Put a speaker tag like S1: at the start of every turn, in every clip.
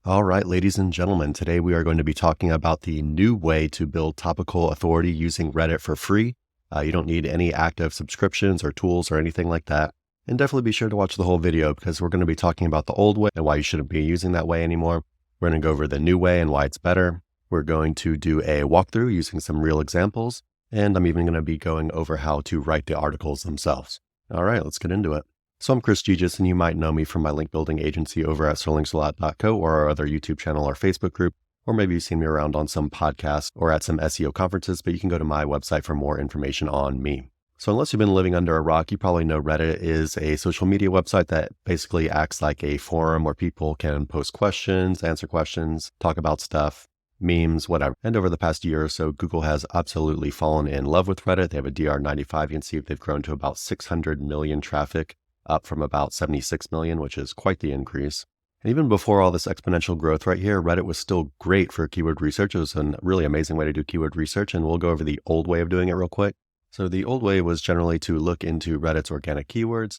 S1: All right, ladies and gentlemen, today we are going to be talking about the new way to build topical authority using Reddit for free. You don't need any active subscriptions or tools or anything like that. And definitely be sure to watch the whole video because we're going to be talking about the old way and why you shouldn't be using that way anymore. We're going to go over the new way and why it's better. We're going to do a walkthrough using some real examples. And I'm even going to be going over how to write the articles themselves. All right, let's get into it. So I'm Chris Gegis, and you might know me from my link building agency over at sterlingsalot.co or our other YouTube channel or Facebook group, or maybe you've seen me around on some podcasts or at some SEO conferences, but you can go to my website for more information on me. So unless you've been living under a rock, you probably know Reddit is a social media website that basically acts like a forum where people can post questions, answer questions, talk about stuff, memes, whatever. And over the past year or so, Google has absolutely fallen in love with Reddit. They have a DR95. You can see they've grown to about 600 million traffic, up from about 76 million, which is quite the increase. And even before all this exponential growth right here, Reddit was still great for keyword research. It was a really amazing way to do keyword research, and we'll go over the old way of doing it real quick. So the old way was generally to look into Reddit's organic keywords,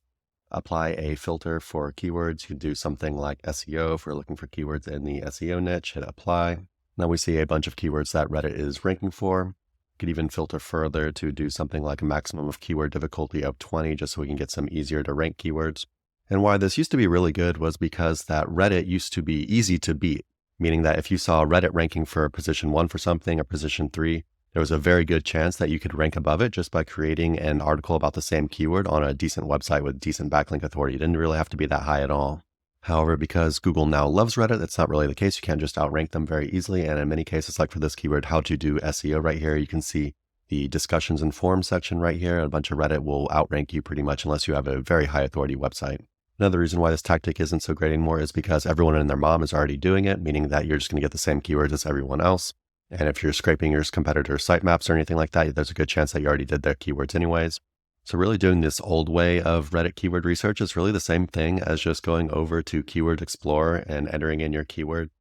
S1: apply a filter for keywords. You could do something like SEO if we're looking for keywords in the SEO niche, hit apply. Now we see a bunch of keywords that Reddit is ranking for. Could even filter further to do something like a maximum of keyword difficulty of 20, just so we can get some easier to rank keywords. And why this used to be really good was because that Reddit used to be easy to beat, meaning that if you saw Reddit ranking for position 1 for something or position 3, there was a very good chance that you could rank above it just by creating an article about the same keyword on a decent website with decent backlink authority. It didn't really have to be that high at all. However, because Google now loves Reddit, that's not really the case. You can't just outrank them very easily. And in many cases, like for this keyword, how to do SEO right here, you can see the discussions and forums section right here. A bunch of Reddit will outrank you pretty much unless you have a very high authority website. Another reason why this tactic isn't so great anymore is because everyone and their mom is already doing it, meaning that you're just going to get the same keywords as everyone else. And if you're scraping your competitor's sitemaps or anything like that, there's a good chance that you already did their keywords anyways. So really doing this old way of Reddit keyword research is really the same thing as just going over to Keyword Explorer and entering in your keyword.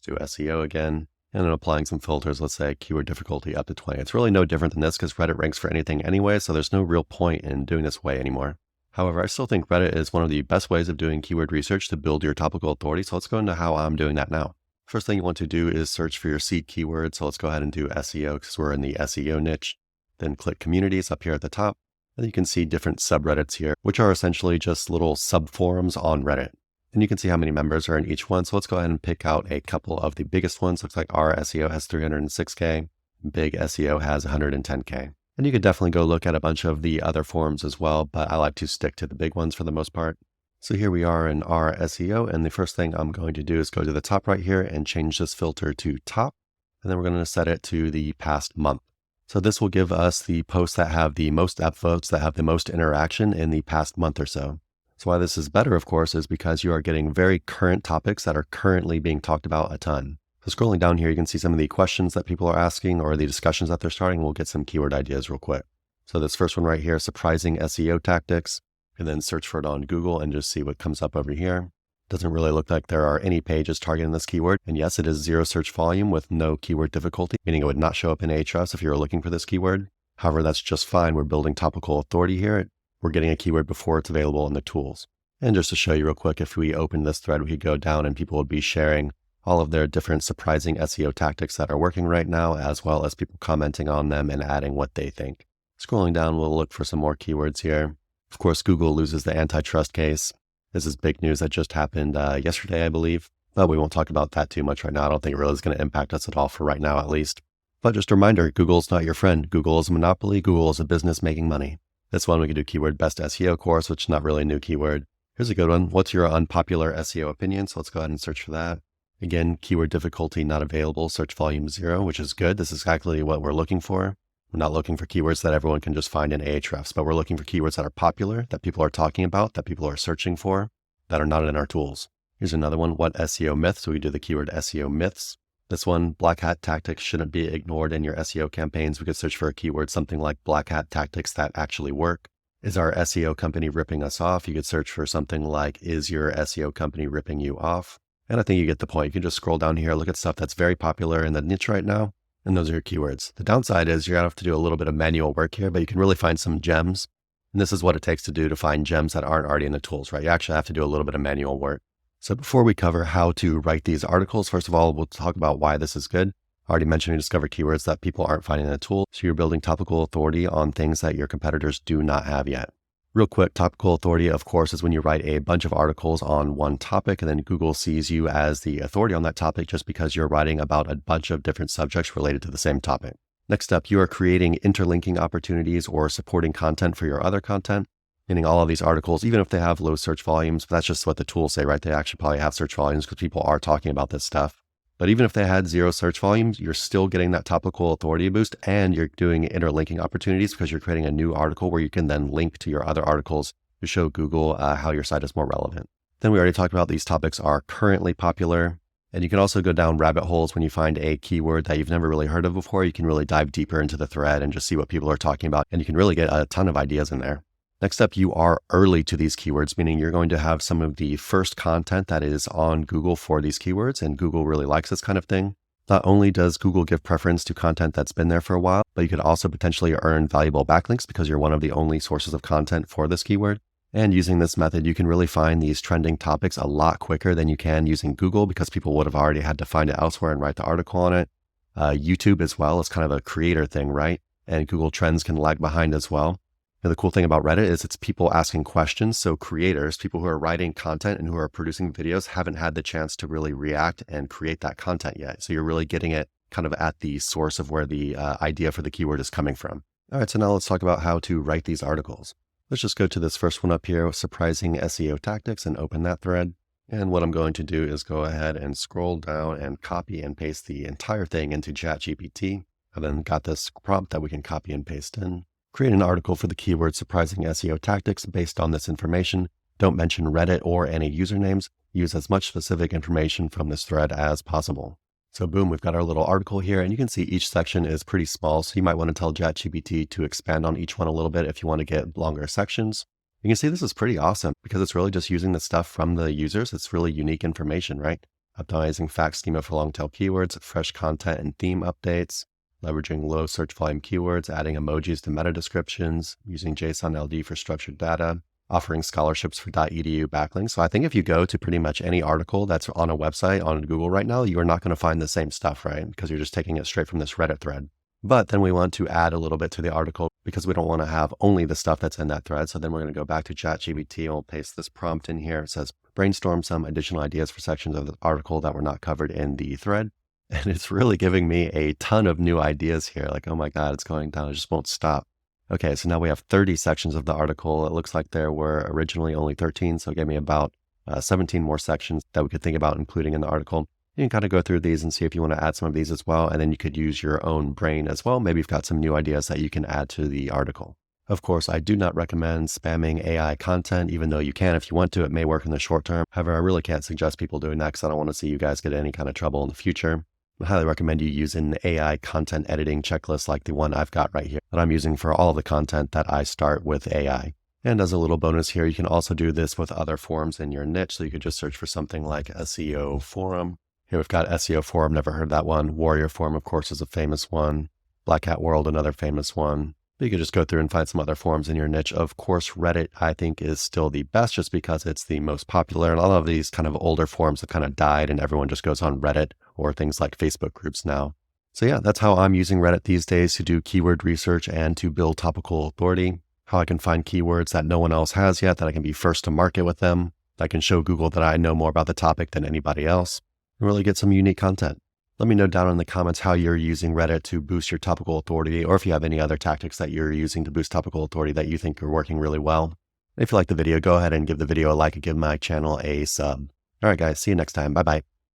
S1: Do SEO again, and then applying some filters, let's say keyword difficulty up to 20. It's really no different than this because Reddit ranks for anything anyway, so there's no real point in doing this way anymore. However, I still think Reddit is one of the best ways of doing keyword research to build your topical authority, so let's go into how I'm doing that now. First thing you want to do is search for your seed keyword, so let's go ahead and do SEO because we're in the SEO niche. Then click Communities up here at the top. And you can see different subreddits here, which are essentially just little sub-forums on Reddit. And you can see how many members are in each one. So let's go ahead and pick out a couple of the biggest ones. Looks like our SEO has 306K. Big SEO has 110K. And you could definitely go look at a bunch of the other forums as well, but I like to stick to the big ones for the most part. So here we are in our SEO. And the first thing I'm going to do is go to the top right here and change this filter to top. And then we're going to set it to the past month. So this will give us the posts that have the most upvotes, that have the most interaction in the past month or so. So why this is better, of course, is because you are getting very current topics that are currently being talked about a ton. So scrolling down here, you can see some of the questions that people are asking or the discussions that they're starting. We'll get some keyword ideas real quick. So this first one right here, surprising SEO tactics, and then search for it on Google and just see what comes up over here. Doesn't really look like there are any pages targeting this keyword. And yes, it is 0 search volume with no keyword difficulty, meaning it would not show up in Ahrefs if you were looking for this keyword. However, that's just fine. We're building topical authority here. We're getting a keyword before it's available in the tools. And just to show you real quick, if we open this thread, we could go down and people would be sharing all of their different surprising SEO tactics that are working right now, as well as people commenting on them and adding what they think. Scrolling down, we'll look for some more keywords here. Of course, Google loses the antitrust case. This is big news that just happened yesterday, I believe. But we won't talk about that too much right now. I don't think it really is going to impact us at all for right now, at least. But just a reminder, Google's not your friend. Google is a monopoly. Google is a business making money. This one, we could do keyword best SEO course, which is not really a new keyword. Here's a good one. What's your unpopular SEO opinion? So let's go ahead and search for that. Again, keyword difficulty not available, search volume 0, which is good. This is exactly what we're looking for. We're not looking for keywords that everyone can just find in Ahrefs, but we're looking for keywords that are popular, that people are talking about, that people are searching for, that are not in our tools. Here's another one. What SEO myths? So we do the keyword SEO myths. This one, black hat tactics shouldn't be ignored in your SEO campaigns. We could search for a keyword, something like black hat tactics that actually work. Is our SEO company ripping us off? You could search for something like, is your SEO company ripping you off? And I think you get the point. You can just scroll down here, look at stuff that's very popular in the niche right now, and those are your keywords. The downside is you're going to have to do a little bit of manual work here, but you can really find some gems. And this is what it takes to find gems that aren't already in the tools, right? You actually have to do a little bit of manual work. So before we cover how to write these articles, first of all, we'll talk about why this is good. I already mentioned you discover keywords that people aren't finding in the tool. So you're building topical authority on things that your competitors do not have yet. Real quick, topical authority, of course, is when you write a bunch of articles on one topic and then Google sees you as the authority on that topic just because you're writing about a bunch of different subjects related to the same topic. Next up, you are creating interlinking opportunities or supporting content for your other content. Meaning all of these articles, even if they have low search volumes, that's just what the tools say, right? They actually probably have search volumes because people are talking about this stuff. But even if they had 0 search volumes, you're still getting that topical authority boost and you're doing interlinking opportunities because you're creating a new article where you can then link to your other articles to show Google how your site is more relevant. Then we already talked about these topics are currently popular. And you can also go down rabbit holes when you find a keyword that you've never really heard of before. You can really dive deeper into the thread and just see what people are talking about. And you can really get a ton of ideas in there. Next up, you are early to these keywords, meaning you're going to have some of the first content that is on Google for these keywords, and Google really likes this kind of thing. Not only does Google give preference to content that's been there for a while, but you could also potentially earn valuable backlinks because you're one of the only sources of content for this keyword. And using this method, you can really find these trending topics a lot quicker than you can using Google because people would have already had to find it elsewhere and write the article on it. YouTube as well is kind of a creator thing, right? And Google Trends can lag behind as well. And the cool thing about Reddit is it's people asking questions. So creators, people who are writing content and who are producing videos haven't had the chance to really react and create that content yet. So you're really getting it kind of at the source of where the idea for the keyword is coming from. All right, so now let's talk about how to write these articles. Let's just go to this first one up here, surprising SEO tactics, and open that thread. And what I'm going to do is go ahead and scroll down and copy and paste the entire thing into ChatGPT. I've then got this prompt that we can copy and paste in. Create an article for the keyword surprising SEO tactics based on this information. Don't mention Reddit or any usernames. Use as much specific information from this thread as possible. So boom, we've got our little article here, and you can see each section is pretty small. So you might want to tell ChatGPT to expand on each one a little bit if you want to get longer sections. You can see this is pretty awesome because it's really just using the stuff from the users. It's really unique information, right? Optimizing fact schema for long tail keywords, fresh content and theme updates, leveraging low search volume keywords, adding emojis to meta descriptions, using JSON LD for structured data, offering scholarships for .edu backlinks. So I think if you go to pretty much any article that's on a website on Google right now, you are not going to find the same stuff, right? Because you're just taking it straight from this Reddit thread. But then we want to add a little bit to the article because we don't want to have only the stuff that's in that thread. So then we're going to go back to ChatGPT and we'll paste this prompt in here. It says, brainstorm some additional ideas for sections of the article that were not covered in the thread. And it's really giving me a ton of new ideas here. Like, oh my God, it's going down. It just won't stop. Okay, so now we have 30 sections of the article. It looks like there were originally only 13. So it gave me about 17 more sections that we could think about including in the article. You can kind of go through these and see if you want to add some of these as well. And then you could use your own brain as well. Maybe you've got some new ideas that you can add to the article. Of course, I do not recommend spamming AI content, even though you can if you want to. It may work in the short term. However, I really can't suggest people doing that because I don't want to see you guys get any kind of trouble in the future. I highly recommend you using AI content editing checklists like the one I've got right here that I'm using for all the content that I start with AI. And as a little bonus here, you can also do this with other forums in your niche. So you could just search for something like SEO forum. Here we've got SEO forum, never heard that one. Warrior forum, of course, is a famous one. Black Hat World, another famous one. But you could just go through and find some other forums in your niche. Of course, Reddit, I think, is still the best just because it's the most popular. And a lot of these kind of older forums have kind of died and everyone just goes on Reddit or things like Facebook groups now. So yeah, that's how I'm using Reddit these days to do keyword research and to build topical authority. How I can find keywords that no one else has yet, that I can be first to market with them, that I can show Google that I know more about the topic than anybody else, and really get some unique content. Let me know down in the comments how you're using Reddit to boost your topical authority, or if you have any other tactics that you're using to boost topical authority that you think are working really well. If you like the video, go ahead and give the video a like and give my channel a sub. All right, guys, see you next time. Bye-bye.